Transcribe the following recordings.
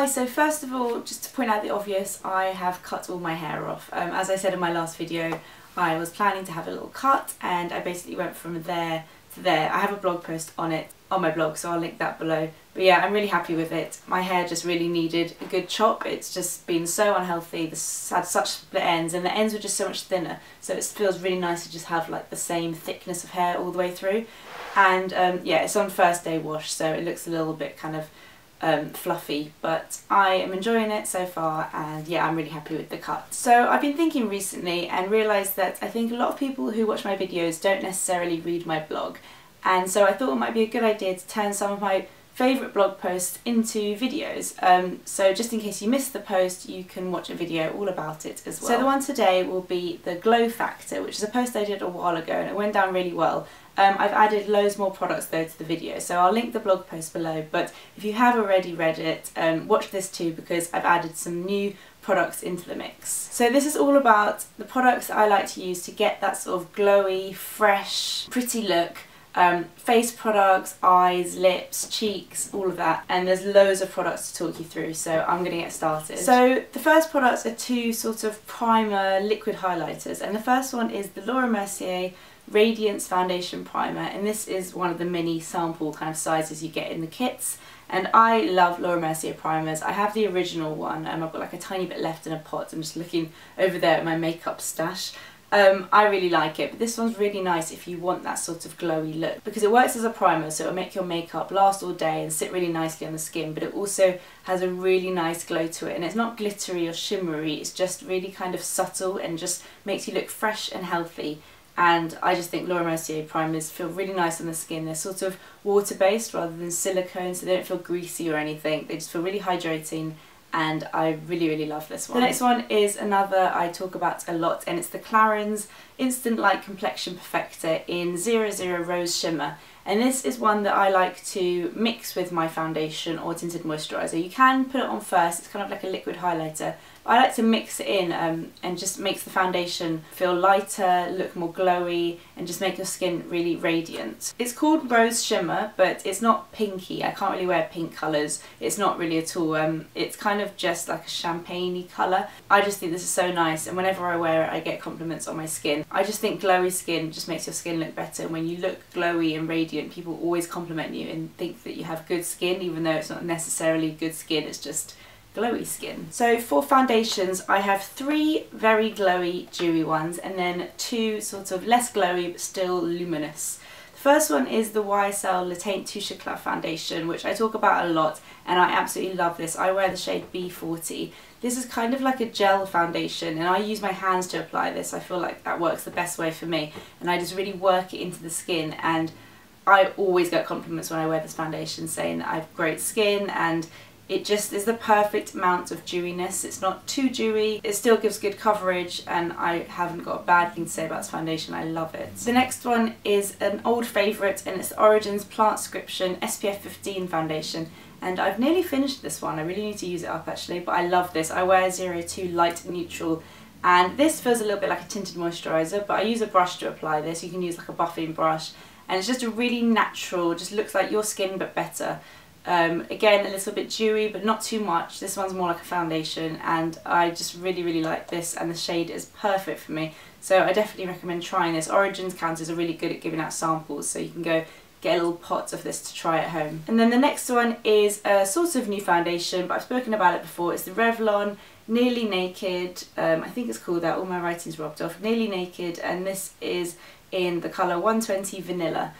Hi, so first of all, just to point out the obvious, I have cut all my hair off. As I said in my last video, I was planning to have a little cut and I basically went from there to there. I have a blog post on it, on my blog, so I'll link that below. But yeah, I'm really happy with it. My hair just really needed a good chop. It's just been so unhealthy. This had such split ends and the ends were just so much thinner. So it feels really nice to just have like the same thickness of hair all the way through. And yeah, it's on first day wash, so it looks a little bit kind of fluffy, but I am enjoying it so far, and yeah, I'm really happy with the cut. So I've been thinking recently and realised that I think a lot of people who watch my videos don't necessarily read my blog, and so I thought it might be a good idea to turn some of my favourite blog posts into videos. So just in case you missed the post, you can watch a video all about it as well. So the one today will be the glow factor, which is a post I did a while ago and it went down really well. I've added loads more products though to the video, so I'll link the blog post below, but if you have already read it, watch this too because I've added some new products into the mix. So this is all about the products that I like to use to get that sort of glowy, fresh, pretty look. Face products, eyes, lips, cheeks, all of that, and there's loads of products to talk you through, so I'm going to get started. So the first products are two sort of primer liquid highlighters, and the first one is the Laura Mercier Radiance Foundation Primer, and this is one of the mini sample kind of sizes you get in the kits, and I love Laura Mercier primers. I have the original one, and I've got like a tiny bit left in a pot. I'm just looking over there at my makeup stash. I really like it, but this one's really nice if you want that sort of glowy look because it works as a primer, so it'll make your makeup last all day and sit really nicely on the skin, but it also has a really nice glow to it, and it's not glittery or shimmery, it's just really kind of subtle and just makes you look fresh and healthy. And I just think Laura Mercier primers feel really nice on the skin. They're sort of water-based rather than silicone, so they don't feel greasy or anything. They just feel really hydrating, and I really love this one. The next one is another I talk about a lot, and it's the Clarins Instant Light Complexion Perfector in 00 Rose Shimmer. And this is one that I like to mix with my foundation or tinted moisturiser. You can put it on first, it's kind of like a liquid highlighter. But I like to mix it in and just makes the foundation feel lighter, look more glowy, and just make your skin really radiant. It's called Rose Shimmer, but it's not pinky. I can't really wear pink colours. It's not really at all. It's kind of just like a champagne-y colour. I just think this is so nice, and whenever I wear it I get compliments on my skin. I just think glowy skin just makes your skin look better. When you look glowy and radiant, people always compliment you and think that you have good skin, even though it's not necessarily good skin, it's just glowy skin. So for foundations I have three very glowy dewy ones and then two sort of less glowy but still luminous. The first one is the YSL Le Teint Touche Éclat foundation, which I talk about a lot, and I absolutely love this. I wear the shade B40. This is kind of like a gel foundation, and I use my hands to apply this. I feel like that works the best way for me, and I just really work it into the skin, and I always get compliments when I wear this foundation saying that I have great skin, and it just is the perfect amount of dewiness. It's not too dewy, it still gives good coverage, and I haven't got a bad thing to say about this foundation. I love it. The next one is an old favourite, and it's the Origins Plantscription SPF 15 foundation, and I've nearly finished this one. I really need to use it up actually, but I love this. I wear 02 Light Neutral, and this feels a little bit like a tinted moisturiser, but I use a brush to apply this. You can use like a buffing brush, and it's just a really natural, just looks like your skin but better. Again, a little bit dewy but not too much. This one's more like a foundation, and I just really like this, and the shade is perfect for me, so I definitely recommend trying this. Origins counters are really good at giving out samples, so you can go get a little pot of this to try at home. And then the next one is a sort of new foundation, but I've spoken about it before. It's the Revlon Nearly Naked, I think it's called that, all my writing's rubbed off, Nearly Naked, and this is in the colour 120 Vanilla.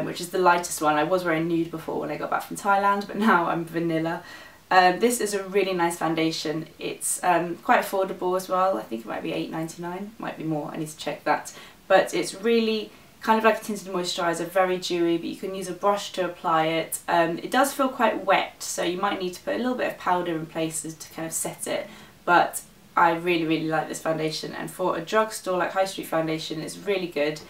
Which is the lightest one. I was wearing nude before when I got back from Thailand, but now I'm vanilla. This is a really nice foundation. It's quite affordable as well. I think it might be $8.99, might be more, I need to check that. But it's really kind of like a tinted moisturiser, very dewy, but you can use a brush to apply it. It does feel quite wet, so you might need to put a little bit of powder in places to kind of set it, but I really like this foundation, and for a drugstore like high street foundation it's really good.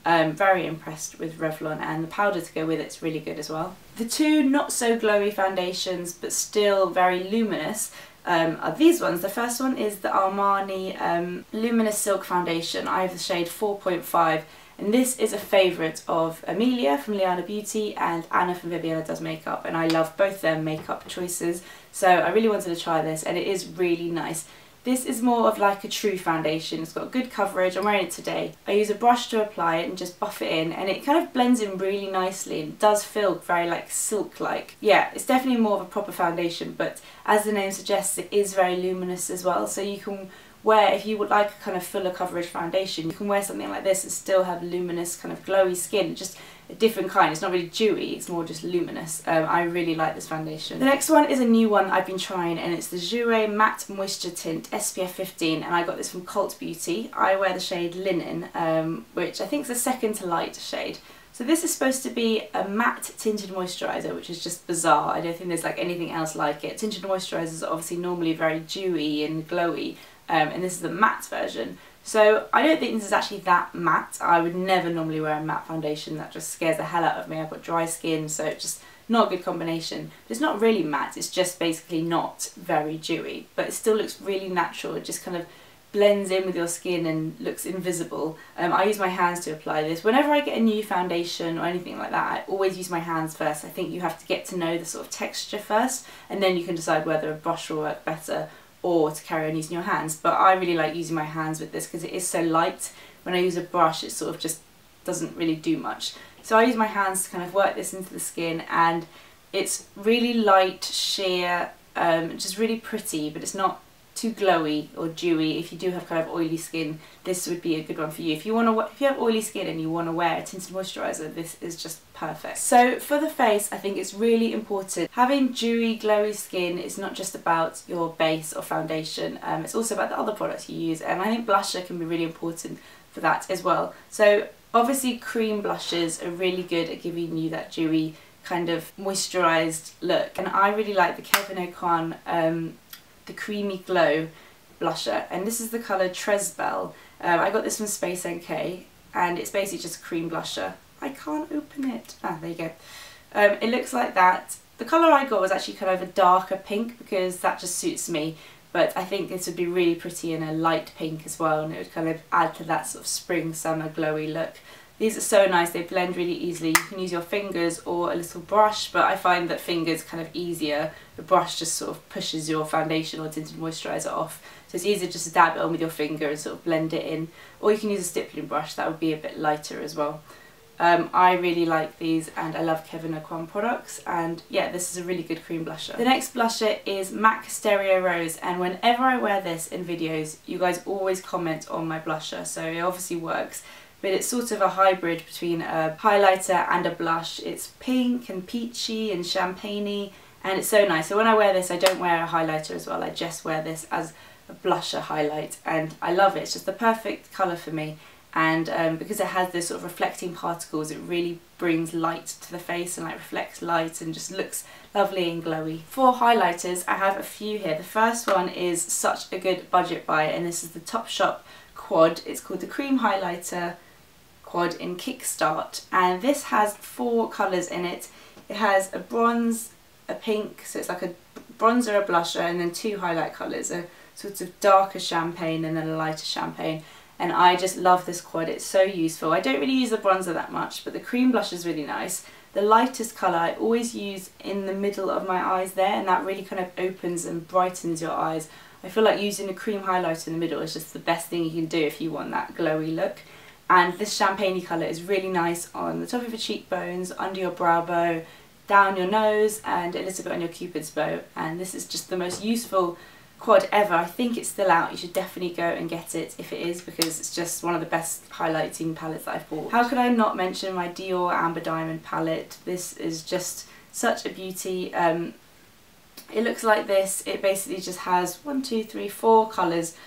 Very impressed with Revlon, and the powder to go with it's really good as well. The two not so glowy foundations but still very luminous are these ones. The first one is the Armani Luminous Silk Foundation. I have the shade 4.5, And this is a favourite of Amelia from Liana Beauty and Anna from Viviana Does Makeup, and I love both their makeup choices, so I really wanted to try this, and it is really nice. This is more of like a true foundation. It's got good coverage. I'm wearing it today. I use a brush to apply it and just buff it in, and it kind of blends in really nicely and does feel very like silk-like. Yeah, it's definitely more of a proper foundation, but as the name suggests, it is very luminous as well. So you can wear, if you would like a kind of fuller coverage foundation, you can wear something like this and still have luminous kind of glowy skin, just a different kind. It's not really dewy, it's more just luminous. I really like this foundation. The next one is a new one I've been trying, and it's the Jouer Matte Moisture Tint SPF 15, and I got this from Cult Beauty. I wear the shade Linen, which I think is the second to light shade. So this is supposed to be a matte tinted moisturiser, which is just bizarre. I don't think there's like anything else like it. Tinted moisturisers are obviously normally very dewy and glowy, and this is the matte version. So I don't think this is actually that matte. I would never normally wear a matte foundation. That just scares the hell out of me. I've got dry skin, so it's just not a good combination. But it's not really matte, it's just basically not very dewy, but it still looks really natural. It just kind of blends in with your skin and looks invisible. I use my hands to apply this. Whenever I get a new foundation or anything like that, I always use my hands first. I think you have to get to know the sort of texture first, and then you can decide whether a brush will work better or to carry on using your hands. But I really like using my hands with this because it is so light. When I use a brush, it sort of just doesn't really do much. So I use my hands to kind of work this into the skin, and it's really light, sheer, just really pretty, but it's not too glowy or dewy. If you do have kind of oily skin, this would be a good one for you. If you have oily skin and you want to wear a tinted moisturiser, this is just perfect. So for the face, I think it's really important. Having dewy, glowy skin is not just about your base or foundation, it's also about the other products you use, and I think blusher can be really important for that as well. So obviously cream blushes are really good at giving you that dewy kind of moisturised look, and I really like the Kevyn Aucoin the Creamy Glow blusher, and this is the colour Tresbel. I got this from Space NK, and it's basically just a cream blusher. I can't open it. Ah, there you go. It looks like that. The colour I got was actually kind of a darker pink because that just suits me, but I think this would be really pretty in a light pink as well, and it would kind of add to that sort of spring summer glowy look. These are so nice, they blend really easily. You can use your fingers or a little brush, but I find that fingers kind of easier. The brush just sort of pushes your foundation or tinted moisturiser off. So it's easier just to dab it on with your finger and sort of blend it in. Or you can use a stippling brush, that would be a bit lighter as well. I really like these, and I love Kevyn Aucoin products, and yeah, this is a really good cream blusher. The next blusher is MAC Stereo Rose, and whenever I wear this in videos, you guys always comment on my blusher, so it obviously works. But it's sort of a hybrid between a highlighter and a blush. It's pink and peachy and champagne-y, and it's so nice. So when I wear this, I don't wear a highlighter as well, I just wear this as a blusher highlight, and I love it. It's just the perfect colour for me, and because it has this sort of reflecting particles, it really brings light to the face and like reflects light and just looks lovely and glowy. For highlighters, I have a few here. The first one is such a good budget buy, and this is the Topshop Quad. It's called the Cream Highlighter Quad in Kickstart, and this has 4 colours in it. It has a bronze, a pink, so it's like a bronzer, a blusher, and then 2 highlight colours, a sort of darker champagne and then a lighter champagne. And I just love this quad, it's so useful. I don't really use the bronzer that much, but the cream blush is really nice. The lightest colour I always use in the middle of my eyes there, and that really kind of opens and brightens your eyes. I feel like using a cream highlighter in the middle is just the best thing you can do if you want that glowy look. And this champagne colour is really nice on the top of your cheekbones, under your brow bone, down your nose, and a little bit on your cupid's bow. And this is just the most useful quad ever. I think it's still out. You should definitely go and get it if it is, because it's just one of the best highlighting palettes that I've bought. How could I not mention my Dior Amber Diamond palette? This is just such a beauty. It looks like this. It basically just has 1, 2, 3, 4 colours,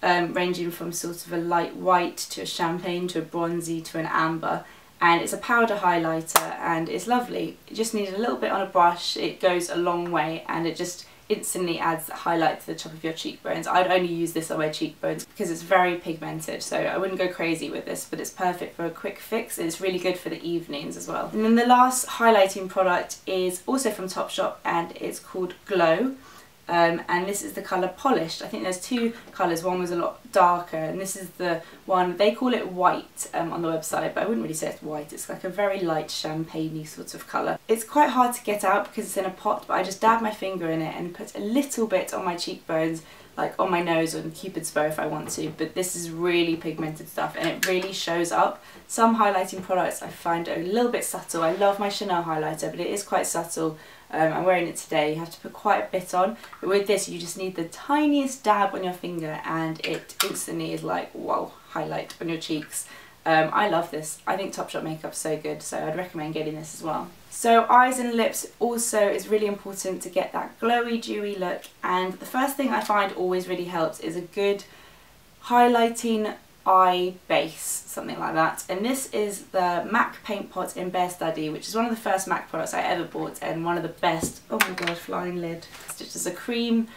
ranging from sort of a light white to a champagne to a bronzy to an amber, and it's a powder highlighter and it's lovely. You just need a little bit on a brush, it goes a long way, and it just instantly adds highlight to the top of your cheekbones. I'd only use this on my cheekbones because it's very pigmented, so I wouldn't go crazy with this, but it's perfect for a quick fix, and it's really good for the evenings as well. And then the last highlighting product is also from Topshop, and it's called Glow. and this is the colour Polished. I think there's two colours, one was a lot darker, and this is the one, they call it white on the website, but I wouldn't really say it's white, it's like a very light champagne-y sort of colour. It's quite hard to get out because it's in a pot, but I just dab my finger in it and put a little bit on my cheekbones, like on my nose or Cupid's bow if I want to, but this is really pigmented stuff and it really shows up. Some highlighting products I find are a little bit subtle. I love my Chanel highlighter, but it is quite subtle. I'm wearing it today. You have to put quite a bit on, but with this you just need the tiniest dab on your finger and it instantly is like, whoa, highlight on your cheeks. I love this. I think Topshop makeup's so good, so I'd recommend getting this as well. So eyes and lips also is really important to get that glowy, dewy look, and the first thing I find always really helps is a good highlighting eye base, something like that. And this is the MAC Paint Pot in Bare Study, which is one of the first MAC products I ever bought and one of the best. Oh my god, flying lid. It's just a cream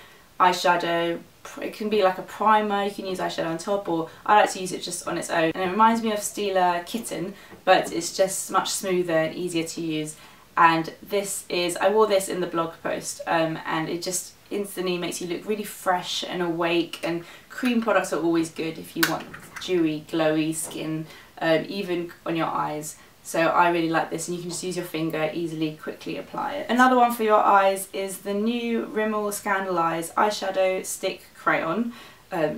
eyeshadow. It can be like a primer, you can use eyeshadow on top, or I like to use it just on its own. And it reminds me of Stila Kitten, but it's just much smoother and easier to use. And this is, I wore this in the blog post, and it just instantly makes you look really fresh and awake, and cream products are always good if you want dewy, glowy skin, even on your eyes. So I really like this, and you can just use your finger, easily, quickly apply it. Another one for your eyes is the new Rimmel Scandal Eyes Eyeshadow Stick Crayon.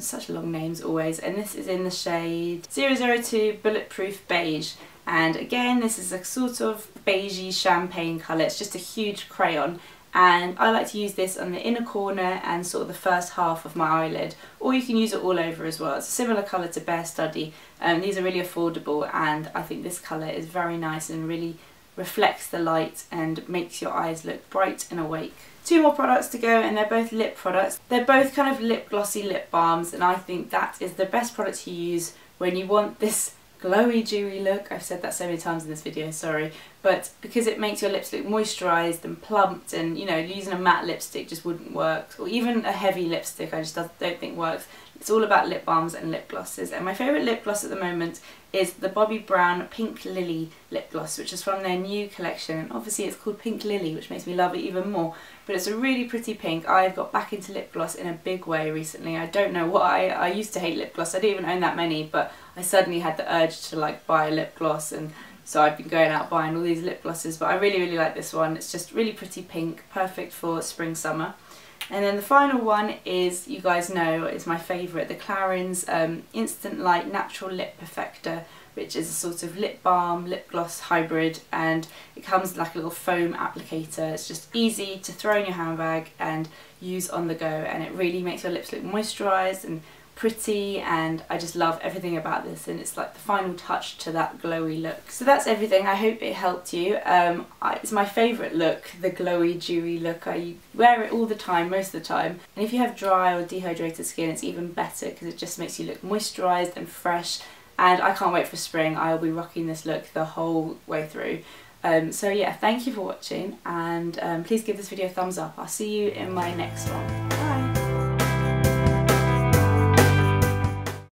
Such long names always, and this is in the shade 002 Bulletproof Beige. And again, this is a sort of beigey champagne colour. It's just a huge crayon, and I like to use this on the inner corner and sort of the first half of my eyelid, or you can use it all over as well. It's a similar colour to Bare Study. These are really affordable, and I think this colour is very nice and really reflects the light and makes your eyes look bright and awake. Two more products to go, and they're both lip products. They're both kind of lip glossy lip balms, and I think that is the best product to use when you want this glowy, dewy look. I've said that so many times in this video, sorry, but because it makes your lips look moisturised and plumped, and you know, using a matte lipstick just wouldn't work, or even a heavy lipstick I just don't think works. It's all about lip balms and lip glosses, and my favourite lip gloss at the moment is the Bobbi Brown Pink Lily lip gloss, which is from their new collection, and obviously it's called Pink Lily, which makes me love it even more, but it's a really pretty pink. I've got back into lip gloss in a big way recently. I don't know why. I used to hate lip gloss. I didn't even own that many, but I suddenly had the urge to like buy a lip gloss, and so I've been going out buying all these lip glosses, but I really like this one. It's just really pretty pink, perfect for spring, summer. And then the final one is, you guys know, is my favourite, the Clarins Instant Light Natural Lip Perfector, which is a sort of lip balm, lip gloss hybrid, and it comes like a little foam applicator. It's just easy to throw in your handbag and use on the go, and it really makes your lips look moisturised and pretty, and I just love everything about this, and it's like the final touch to that glowy look. So that's everything. I hope it helped you. It's my favourite look, the glowy, dewy look. I wear it all the time, most of the time, and if you have dry or dehydrated skin, it's even better because it just makes you look moisturised and fresh, and I can't wait for spring. I'll be rocking this look the whole way through. So yeah, thank you for watching, and please give this video a thumbs up. I'll see you in my next one. Bye!